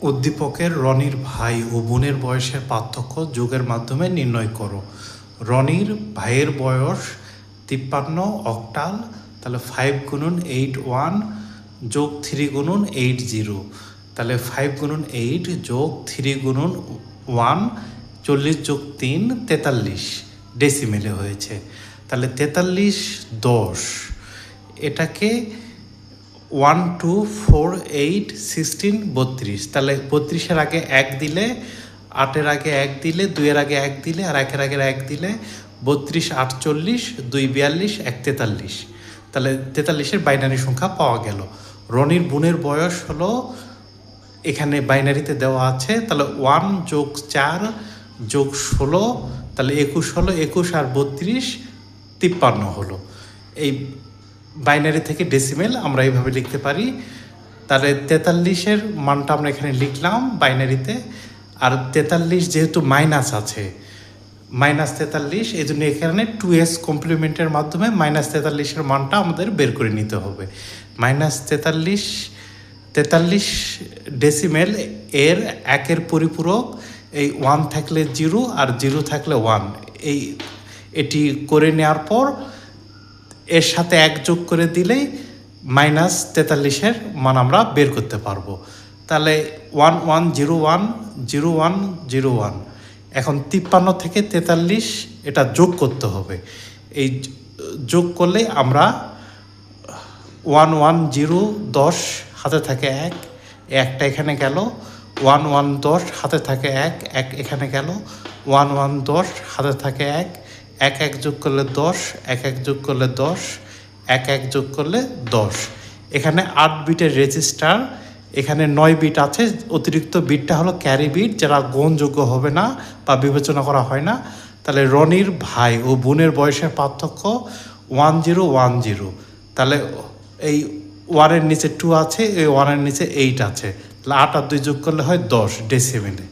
উদ্দীপকের রনির ভাই ও বোনের বয়সের পার্থক্য যোগের মাধ্যমে নির্ণয় করো। রনির ভাইয়ের বয়স 53 অক্টাল, তাহলে 5 গুণন 8 1 যোগ 3 গুণন 8 0, তাহলে 5 গুণন 8 যোগ 3 গুণন 1 40 যোগ 3 43 ডেসিমেলে হয়েছে। তাহলে 43 10, এটাকে 1 2 4 8 16 32, তাহলে 32-এর আগে 1 দিলে, 8-এর আগে 1 দিলে, 2-এর আগে 1 দিলে আর 1-এর আগে 1 দিলে 32 48 2 42 1 43, তাহলে 43-এর বাইনারি সংখ্যা পাওয়া গেল। রনির বোনের বয়স হলো এখানে বাইনারিতে দেওয়া আছে, তাহলে 1 যোগ 4 যোগ 16, তাহলে 21 হলো, 21 আর 32 53 হলো। এই বাইনারি থেকে ডেসিমেল আমরা এইভাবে লিখতে পারি। তাহলে 43-এর মানটা আমরা এখানে লিখলাম বাইনারিতে, আর 43 যেহেতু মাইনাস আছে, -43, এই জন্য এখানে 2s কমপ্লিমেন্টের মাধ্যমে -43-এর মানটা আমাদের বের করে নিতে হবে। -43 ডেসিমেল এর একের পরিপূরক, এই 1 থাকলে 0 আর 0 থাকলে 1, এটি করে নেওয়ার পর এর সাথে 1 যোগ করে দিলেই -43-এর মান আমরা বের করতে পারবো। তাহলে 1 1 0 1 0 1 0 1, এখন 53 থেকে 43 এটা যোগ করতে হবে। এই যোগ করলে আমরা 1 1 0 10 হাতে থাকে 1, একটা এখানে গেল, 1 1 10 হাতে থাকে 1 1 এখানে গেল, 1 1 10 হাতে থাকে 1 1 1 যোগ করলে 10 1 1 যোগ করলে 10 1 1 যোগ করলে 10। এখানে 8 বিটের রেজিস্টার, এখানে 9 বিট আছে, অতিরিক্ত বিটটা হলো ক্যারি বিট, যারা গ্রহণযোগ্য হবে না বা বিবেচনা করা হয় না। তাহলে রনির ভাই ও বোনের বয়সের পার্থক্য 1010, তাহলে এই 1-এর নিচে 2 আছে, এই 1-এর নিচে 8 আছে, তাহলে 8 আর 2 যোগ করলে হয় 10 ডেসিমেলে।